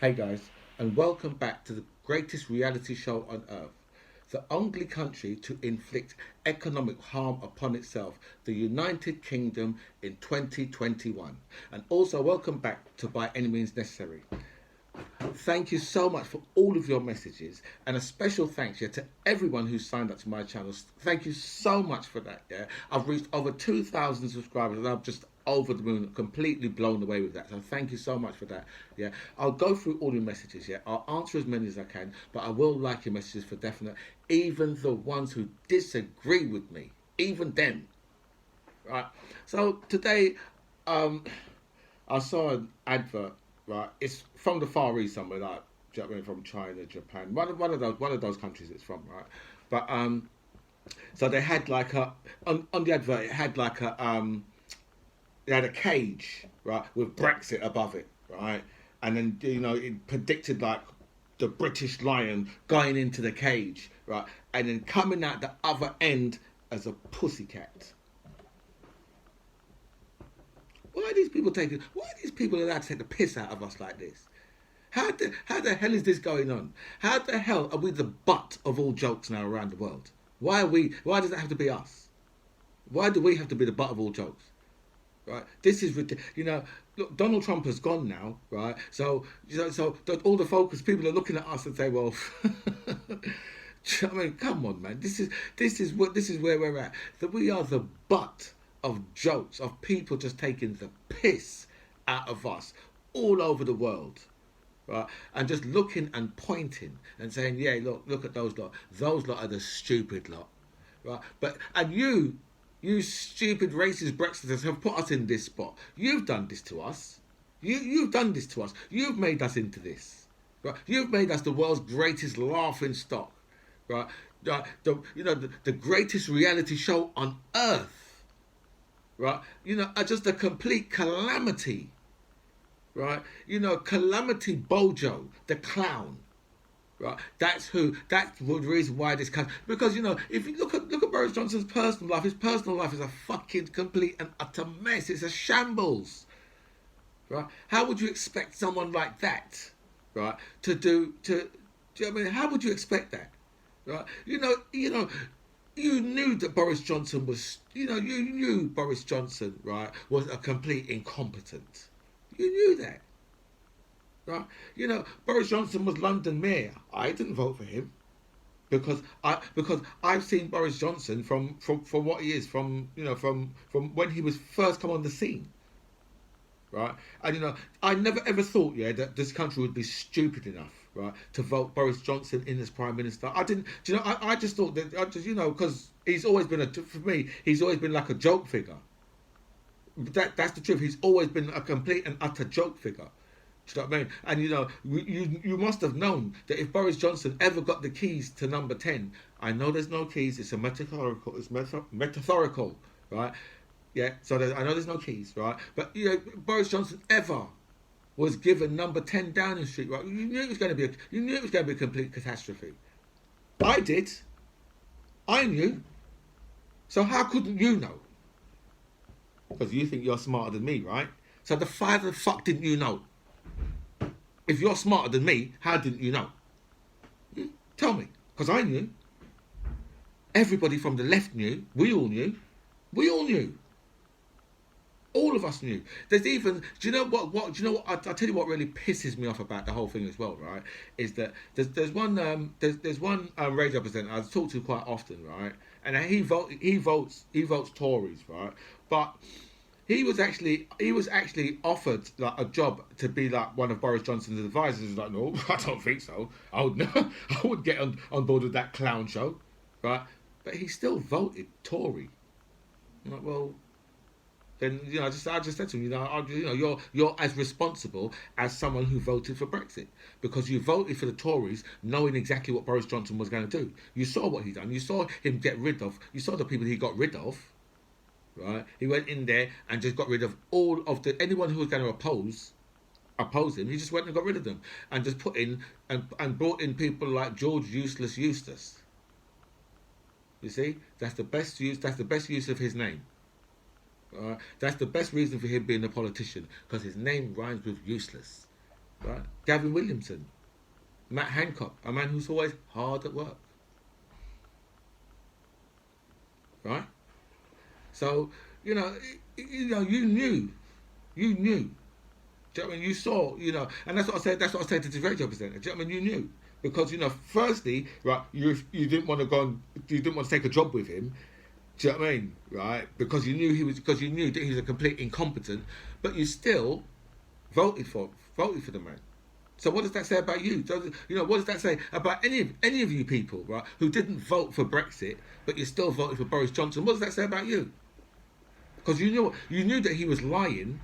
Hey guys, and welcome back to the greatest reality show on earth. The only country to inflict economic harm upon itself, the United Kingdom in 2021. And also welcome back to By Any Means Necessary. Thank you so much for all of your messages, and a special thanks to everyone who signed up to my channel. Thank you so much for that. Yeah, I've reached over 2,000 subscribers, and I'm just over the moon, completely blown away with that. So thank you so much for that. Yeah, I'll go through all your messages. Yeah, I'll answer as many as I can, but I will like your messages for definite, even the ones who disagree with me, even them. Right. So today, um, I saw an advert, right? It's from the Far East somewhere, like do you know what I mean, from China, Japan, one of those countries it's from, right? But so they had like on the advert it had like they had a cage, right, with Brexit above it, right, and then it predicted like the British lion going into the cage, right, and then coming out the other end as a pussycat. Why are these people allowed to take the piss out of us like this? How the hell is this going on? How the hell are we the butt of all jokes now around the world? Why does it have to be us? Why do we have to be the butt of all jokes? Right? This is ridiculous. Look, Donald Trump has gone now, right? So all the focus people are looking at us and say, well, I mean, come on, man. This is where we're at. That we are the butt of jokes, of people just taking the piss out of us all over the world, right? And just looking and pointing and saying, yeah, look at those lot. Those lot are the stupid lot, right? And you stupid racist Brexiters have put us in this spot. You've done this to us. You've done this to us. You've made us into this. Right? You've made us the world's greatest laughing stock. Right? The greatest reality show on earth. Right? Are just a complete calamity. Right? Calamity Bojo, the clown. Right, that's the reason why this comes, because if you look at Boris Johnson's personal life, his personal life is a fucking complete and utter mess. It's a shambles. Right? How would you expect someone like that, right, do you know what I mean? How would you expect that? Right? You knew that Boris Johnson was, you knew Boris Johnson, right, was a complete incompetent. You knew that. Right? Boris Johnson was London mayor. I didn't vote for him because I've seen Boris Johnson from what he is, from when he was first come on the scene. Right? And I never ever thought, yeah, that this country would be stupid enough, right, to vote Boris Johnson in as prime minister. I didn't. Do you know? I just thought that because he's always been for me, he's always been like a joke figure. That's the truth. He's always been a complete and utter joke figure. Do you know what I mean? And you must have known that if Boris Johnson ever got the keys to number 10, I know there's no keys. It's a metaphorical. It's metaphorical, right? Yeah. So I know there's no keys, right? But Boris Johnson ever was given number 10 Downing Street, right? You knew it was going to be a complete catastrophe. I did. I knew. So how couldn't you know? Because you think you're smarter than me, right? So the fuck didn't you know? If you're smarter than me, how didn't you know? Tell me, because I knew. Everybody from the left knew. We all knew. We all knew. All of us knew. There's even. Do you know what? Do you know what? I'll tell you what really pisses me off about the whole thing as well. Right? Is that there's one radio presenter I talk to quite often. Right? And he votes Tories. Right? But he was actually offered like a job to be like one of Boris Johnson's advisors. He's like, no, I don't think so. I would I would get on board with that clown show, right? But he still voted Tory. I'm like, well, then I just said to him, you're as responsible as someone who voted for Brexit, because you voted for the Tories knowing exactly what Boris Johnson was going to do. You saw what he done. You saw him get rid of. You saw the people he got rid of. Right? He went in there and just got rid of all of anyone who was going to oppose him. He just went and got rid of them and just put in and brought in people like George Useless Eustace. You see, that's the best use. That's the best use of his name. That's the best reason for him being a politician, because his name rhymes with useless. Right? Gavin Williamson, Matt Hancock, a man who's always hard at work, right? So you knew. Do you know what I mean? You saw, and that's what I said. That's what I said to the radio presenter. Do you know what I mean? You knew because firstly, right, you didn't want to go and you didn't want to take a job with him. Do you know what I mean? Right, because you knew that he was a complete incompetent, but you still voted for the man. So what does that say about you? What does that say about any of you people, right, who didn't vote for Brexit, but you still voted for Boris Johnson? What does that say about you? Because you knew that he was lying,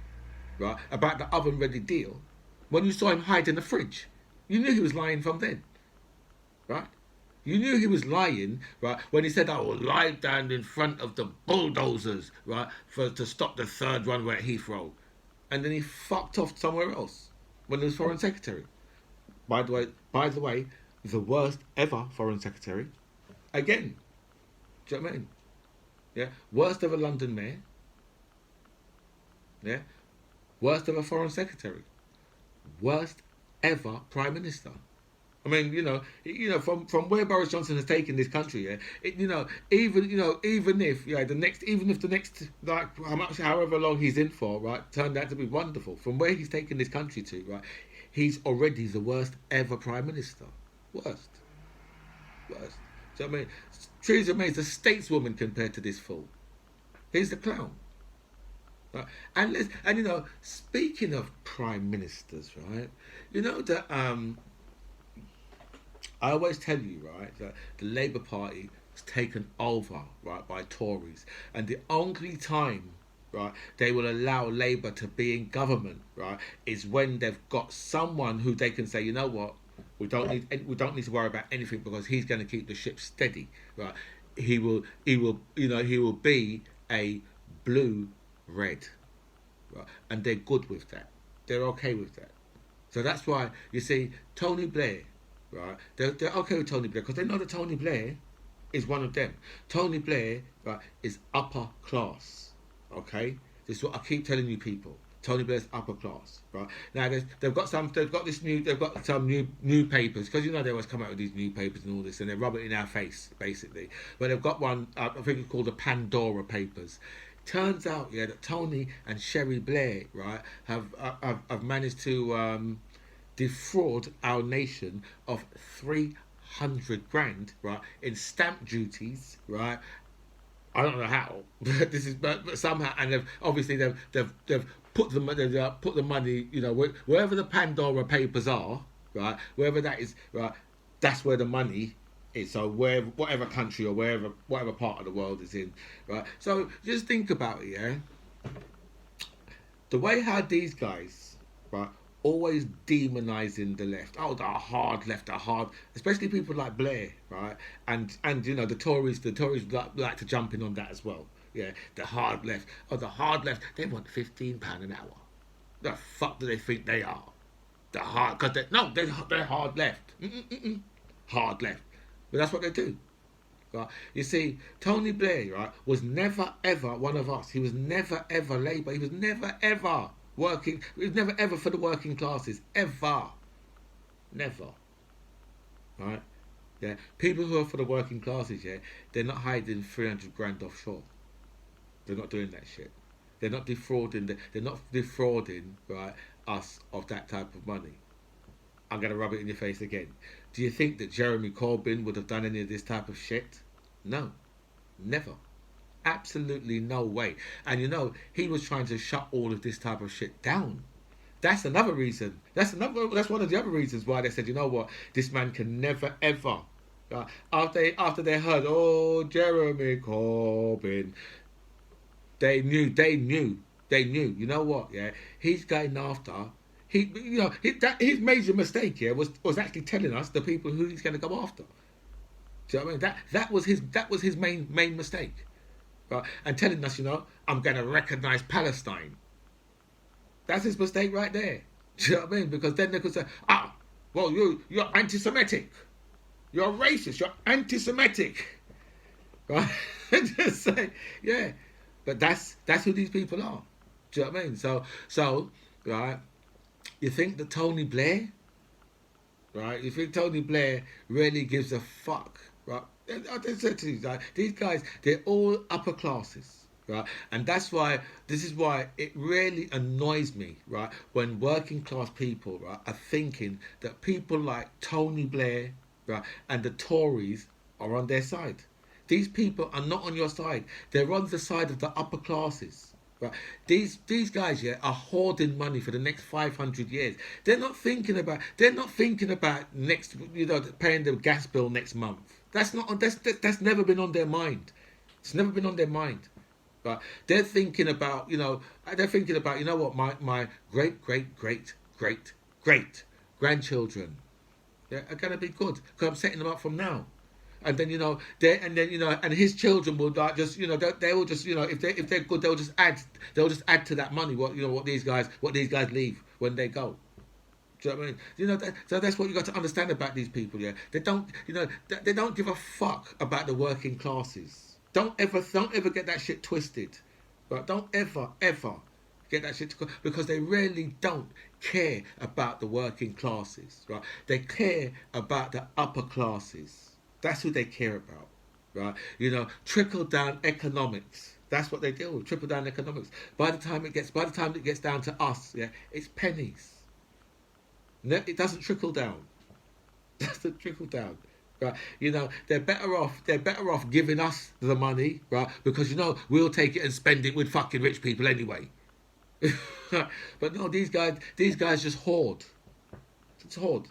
right, about the oven-ready deal when you saw him hide in the fridge. You knew he was lying from then, right? You knew he was lying, right, when he said, "I will lie down in front of the bulldozers, right, to stop the third runway at Heathrow," and then he fucked off somewhere else when he was Foreign Secretary. By the way, the worst ever Foreign Secretary. Again, do you know what I mean? Yeah, worst ever London Mayor. Yeah, worst ever Foreign Secretary, worst ever Prime Minister. I mean, from where Boris Johnson has taken this country, yeah, even if the next like however long he's in for, right, turned out to be wonderful, from where he's taken this country to, right, he's already the worst ever Prime Minister, worst. Do you know what I mean? Theresa May's a stateswoman compared to this fool. He's the clown. Right? And speaking of prime ministers, right, that I always tell you, right, that the Labour Party was taken over, right, by Tories, and the only time, right, they will allow Labour to be in government, right, is when they've got someone who they can say, you know what, we don't need to worry about anything because he's going to keep the ship steady, right. He will be a blue red, right, and they're good with that. They're okay with that. So that's why you see Tony Blair, right? They're okay with Tony Blair because they know that Tony Blair is one of them. Tony Blair, right, is upper class. Okay, this is what I keep telling you people. Tony Blair's upper class, right? Now they've got some new papers because they always come out with these new papers and all this, and they rub it in our face basically. But they've got one, I think it's called the Pandora Papers. Turns out, yeah, that Tony and Sherry Blair, right, have managed to defraud our nation of 300 grand, right, in stamp duties, right. I don't know how, but somehow, and they've put the money, wherever the Pandora Papers are, right, wherever that is, right, that's where the money is. So whatever country or whatever part of the world is in, right. So just think about it, yeah. The way how these guys, right, always demonising the left. Oh, the hard left, especially people like Blair, right? And the Tories like to jump in on that as well. Yeah, the hard left. Oh, the hard left, they want £15 an hour. The fuck do they think they are? The hard, because they're hard left. Hard left. But that's what they do. Right? You see, Tony Blair, right, was never ever one of us. He was never ever Labour. He was never ever working. He was never ever for the working classes. Ever. Never. Right? Yeah. People who are for the working classes, yeah, they're not hiding 300 grand offshore. They're not doing that shit. They're not defrauding. They're not defrauding, right, us of that type of money. I'm gonna rub it in your face again. Do you think that Jeremy Corbyn would have done any of this type of shit? No, never. Absolutely no way. And he was trying to shut all of this type of shit down. That's another reason. That's one of the other reasons why they said, you know what, this man can never ever. After they heard, oh, Jeremy Corbyn, they knew. You know what? Yeah, he's going after. His major mistake here was actually telling us the people who he's going to go after. Do you know what I mean? That was his main mistake, right? And telling us, I'm going to recognise Palestine. That's his mistake right there. Do you know what I mean? Because then they could say, well, you're anti-Semitic, you're racist, you're anti-Semitic, right? Just say, yeah. But that's who these people are. Do you know what I mean? So right. You think that Tony Blair, right? You think Tony Blair really gives a fuck, right? I just said to you, like, these guys, they're all upper classes, right? And that's why, this is why it really annoys me, right, when working class people, right, are thinking that people like Tony Blair, right, and the Tories are on their side. These people are not on your side. They're on the side of the upper classes. Right. These guys, yeah, are hoarding money for the next 500 years. They're not thinking about. They're not thinking about next. You know, paying the gas bill next month. That's not. That's never been on their mind. It's never been on their mind. But they're thinking about. You know. They're thinking about. You know what? My great grandchildren. Yeah, are gonna be good because I'm setting them up from now. And then and his children will like just they will just if they're good they'll just add to that money what these guys leave when they go. Do you know what I mean? So that's what you got to understand about these people. Yeah, they don't give a fuck about the working classes. Don't ever get that shit twisted. But don't ever get that shit because they really don't care about the working classes. Right? They care about the upper classes. That's who they care about, right? Trickle down economics. That's what they deal with. Trickle down economics. By the time it gets down to us, yeah, it's pennies. It doesn't trickle down. It doesn't trickle down, right? They're better off giving us the money, right? Because we'll take it and spend it with fucking rich people anyway. But no, these guys just hoard.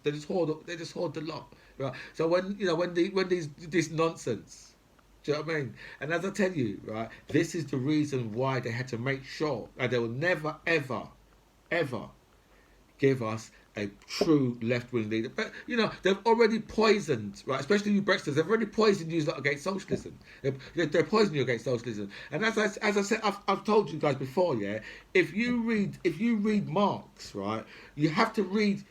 They just hoard the lot. Right. So when this nonsense, do you know what I mean? And as I tell you, right, this is the reason why they had to make sure that they will never ever give us a true left-wing leader. But they've already poisoned, right? Especially you Brexiters, they've already poisoned you against socialism. They're poisoning you against socialism. And as I said, I've told you guys before, yeah. If you read Marx, right, you have to read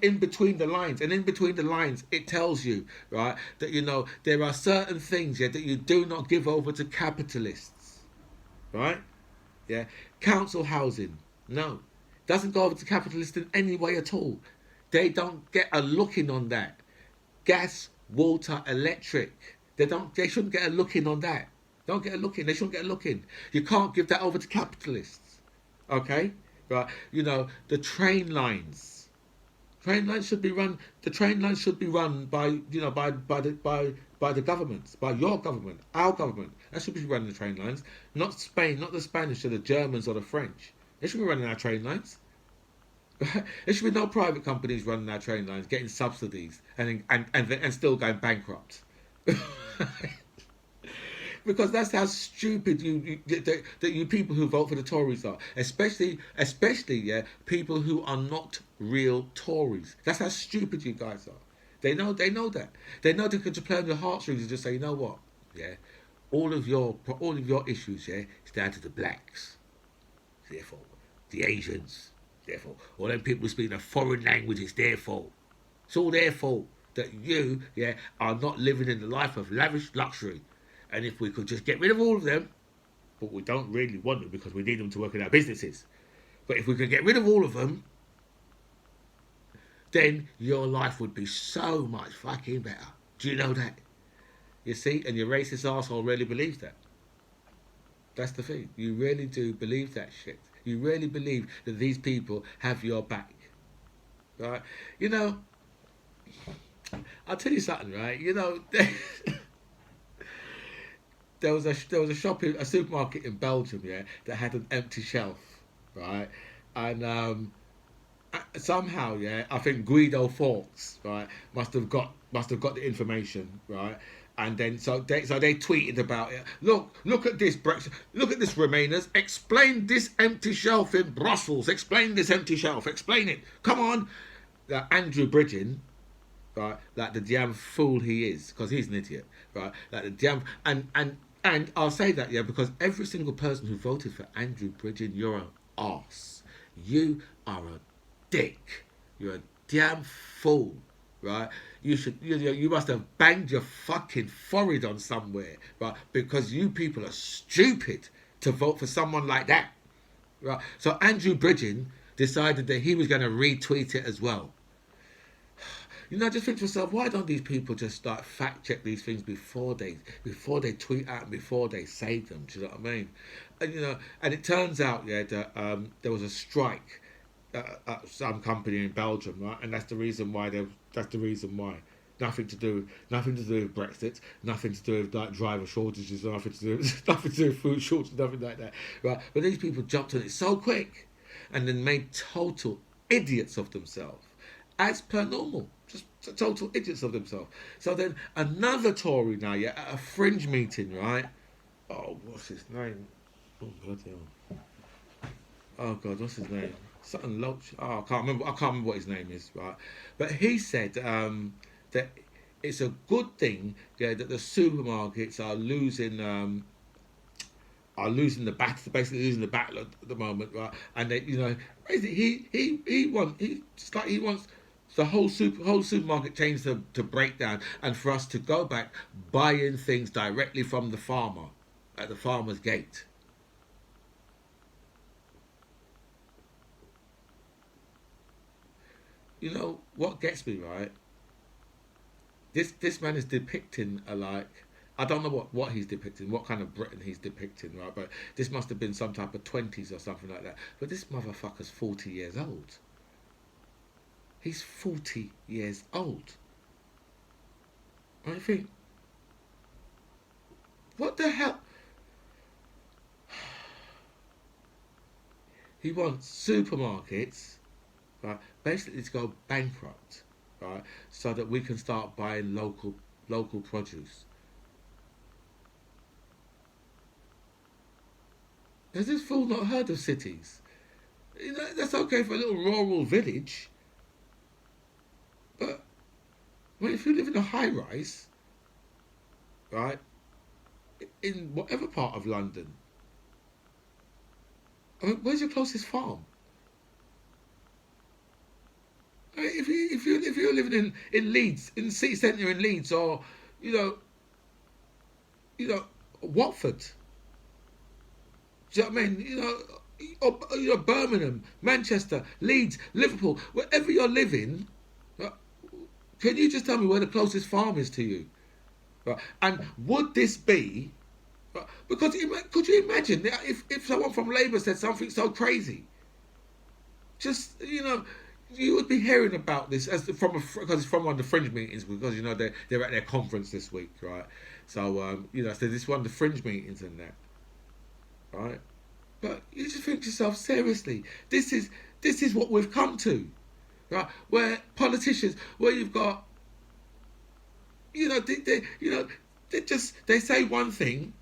in between the lines, and in between the lines, it tells you, right, that there are certain things, yeah, that you do not give over to capitalists, right? Yeah, council housing, no. Doesn't go over to capitalists in any way at all. They don't get a look in on that. Gas, water, electric. They shouldn't get a look in on that. Don't get a look in. They shouldn't get a look in. You can't give that over to capitalists. Okay? Right. The train lines. Train lines should be run by the governments, by your government, our government. That should be running the train lines. Not Spain, not the Spanish or the Germans or the French. They should be running our train lines. There should be no private companies running our train lines, getting subsidies and still going bankrupt. Because that's how stupid you people who vote for the Tories are. Especially people who are not real Tories. That's how stupid you guys are. They know that. They know they could play on your heartstrings and just say, you know what, yeah, all of your issues, yeah, it's down to the blacks. Therefore, the Asians, therefore, all them people speaking a foreign language, it's their fault. It's all their fault that you, yeah, are not living in the life of lavish luxury. And if we could just get rid of all of them, but we don't really want them because we need them to work in our businesses. But if we could get rid of all of them, then your life would be so much fucking better. Do you know that? You see? And your racist arsehole really believes that. That's the thing. You really do believe that shit. You really believe that these people have your back. Right? I'll tell you something, right? There was a supermarket in Belgium, yeah, that had an empty shelf, right? And somehow, yeah, I think Guido Fawkes, right, must have got the information, right? And then so they tweeted about it. Look at this Brexit. Look at this Remainers. Explain this empty shelf in Brussels. Explain this empty shelf. Explain it. Come on. Andrew Bridgen, right? Like the damn fool he is, because he's an idiot, right? Like the damn and I'll say that, yeah, because every single person who voted for Andrew Bridgen, you're an arse. You are a dick. You're a damn fool. Right, you must have banged your fucking forehead on somewhere, right? Because you people are stupid to vote for someone like that, right? So Andrew Bridgen decided that he was going to retweet it as well. I just think to myself, why don't these people just start fact check these things before they tweet out and before they say them? Do you know what I mean? And and it turns out, yeah, that there was a strike at some company in Belgium, right? And that's the reason why that's the reason why. Nothing to do with Brexit, nothing to do with like driver shortages, nothing to do nothing to do with food shortages, nothing like that, right? But these people jumped on it so quick, and then made total idiots of themselves, as per normal, just total idiots of themselves. So then another Tory now, yeah, at a fringe meeting, right? Oh, what's his name? Oh bloody hell! Oh God, what's his name? Something Loach. Oh, I can't remember. I can't remember what his name is, right? But he said that it's a good thing, yeah, that the supermarkets are losing the battle, basically losing the battle at the moment, right? And they, basically he wants the whole supermarket chain to break down, and for us to go back buying things directly from the farmer at the farmer's gate. You know what gets me, right? This man is depicting a like, I don't know what he's depicting, what kind of Britain he's depicting, right? But this must have been some type of 20s or something like that. But this motherfucker's 40 years old. He's 40 years old. I think, what the hell? He wants supermarkets, right, basically to go bankrupt, right, so that we can start buying local produce. Has this fool not heard of cities? That's okay for a little rural village, but if you live in a high rise, right, in whatever part of London, I mean, where's your closest farm? I mean, if you're living in Leeds, in the city centre in Leeds, or you know Watford, do you know what I mean? Or Birmingham, Manchester, Leeds, Liverpool, wherever you're living, can you just tell me where the closest farm is to you? And would this be? Because could you imagine if someone from Labour said something so crazy? Just you would be hearing about this because it's from one of the fringe meetings, because they're at their conference this week, right? So so this one of the fringe meetings and that, right? But you just think to yourself, seriously, this is what we've come to, right? Where politicians, where you've got, they say one thing,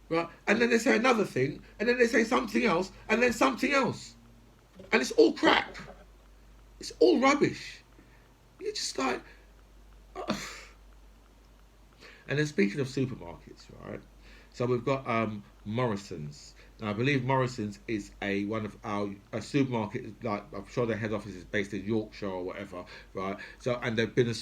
right, and then they say another thing, and then they say something else, and then something else, and it's all crap, it's all rubbish. You're just like, ugh. And then speaking of supermarkets, right? So we've got Morrison's. Now I believe Morrison's is a supermarket, like I'm sure their head office is based in Yorkshire or whatever, right? So and they've been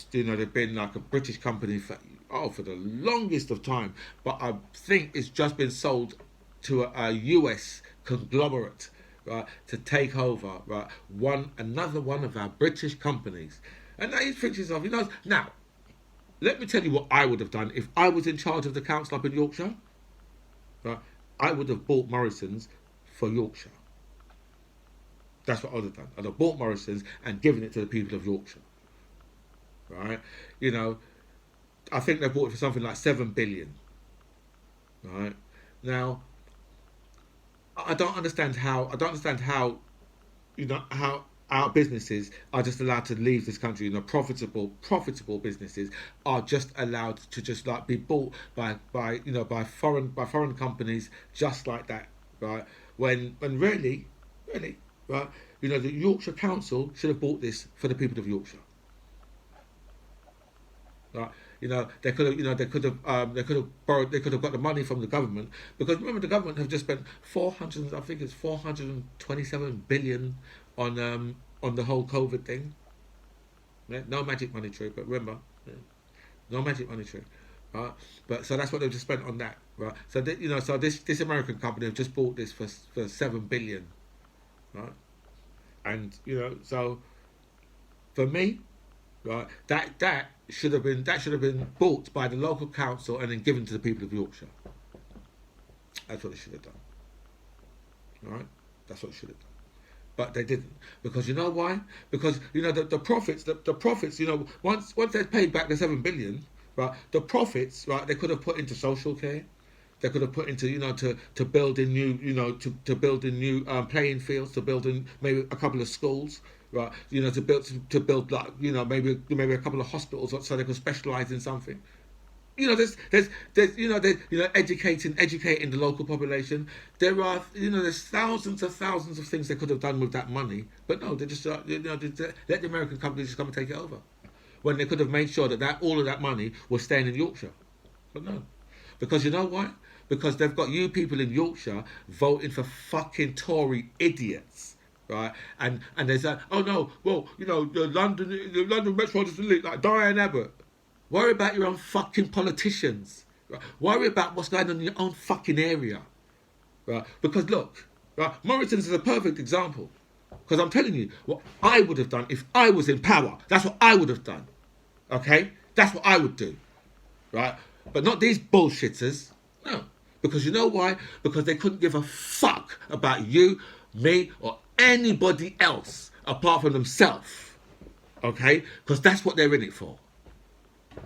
like a British company for the longest of time, but I think it's just been sold to a US conglomerate, right, to take over, right, another one of our British companies. And now you think to yourself, now let me tell you what I would have done if I was in charge of the council up in Yorkshire. Right, I would have bought Morrison's for Yorkshire. That's what I would have done. I'd have bought Morrison's and given it to the people of Yorkshire. Right, I think they bought it for something like 7 billion. Right, now I don't understand how how our businesses are just allowed to leave this country. Profitable businesses are just allowed to just like be bought by foreign companies just like that, right? When really, right? The Yorkshire Council should have bought this for the people of Yorkshire. Right? They could have borrowed, they could have got the money from the government, because remember the government have just spent 427 billion on the whole COVID thing. Yeah? No magic money tree, but remember, yeah, no magic money tree. Right? But so that's what they've just spent on that. Right? So so this American company have just bought this for 7 billion. Right? And so for me, right? That should have been bought by the local council and then given to the people of Yorkshire. That's what they should have done. All right, that's what they should have done. But they didn't, because you know why? Because the profits, the profits. Once they paid back the 7 billion, right? The profits, right? They could have put into social care. They could have put into to build in new to build in new playing fields, to build in maybe a couple of schools, right? To build like maybe a couple of hospitals so they could specialise in something. There's educating the local population. There's thousands of things they could have done with that money, but no, they just they let the American companies just come and take it over, when they could have made sure that all of that money was staying in Yorkshire. But no, because you know why? Because they've got you people in Yorkshire voting for fucking Tory idiots, right? And there's that. Oh no, well the London Metropolitan League, like Diane Abbott. Worry about your own fucking politicians. Right? Worry about what's going on in your own fucking area. Right? Because look, right, Morrison's is a perfect example. Because I'm telling you, what I would have done if I was in power, that's what I would have done. Okay? That's what I would do. Right? But not these bullshitters. No. Because you know why? Because they couldn't give a fuck about you, me, or anybody else apart from themselves. Okay? Because that's what they're in it for.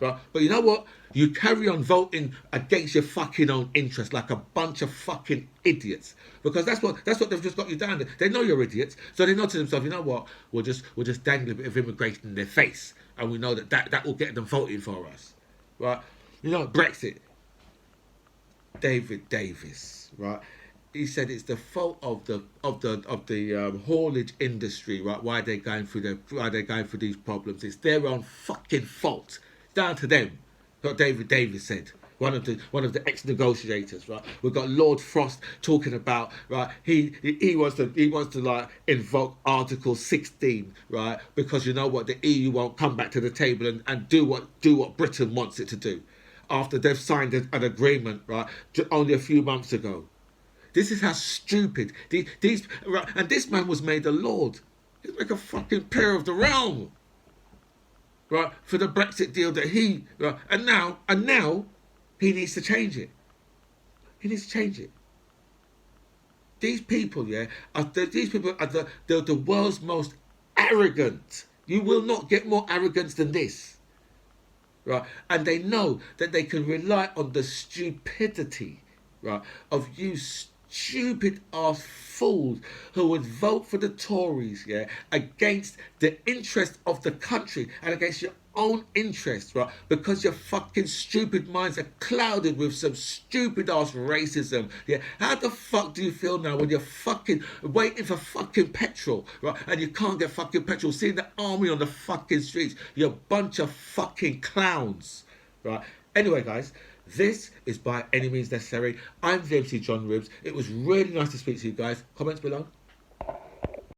Right? But you know what? You carry on voting against your fucking own interest like a bunch of fucking idiots. Because that's what they've just got you down to. They know you're idiots, so they know to themselves, you know what? We'll just dangle a bit of immigration in their face, and we know that will get them voting for us. Right? Brexit. David Davis, right? He said it's the fault of the haulage industry, right? Why they're going through these problems. It's their own fucking fault. Down to them. What David Davis said. One of the ex-negotiators, right? We've got Lord Frost talking about, right? He wants to like invoke Article 16, right? Because you know what, the EU won't come back to the table and do what Britain wants it to do, after they've signed an agreement, right? Only a few months ago. This is how stupid these right? And this man was made a lord. He's like a fucking peer of the realm. Right, for the Brexit deal that and now he needs to change it. He needs to change it. These people, are the world's most arrogant. You will not get more arrogance than this, right? And they know that they can rely on the stupidity, right, of you stupid ass fools who would vote for the Tories, against the interest of the country and against your own interests, right? Because your fucking stupid minds are clouded with some stupid ass racism. How the fuck do you feel now when you're fucking waiting for fucking petrol, right? And you can't get fucking petrol, seeing the army on the fucking streets? You're a bunch of fucking clowns, right? Anyway, guys, this is By Any Means Necessary. I'm VMC John Ribs. It was really nice to speak to you guys. Comments below.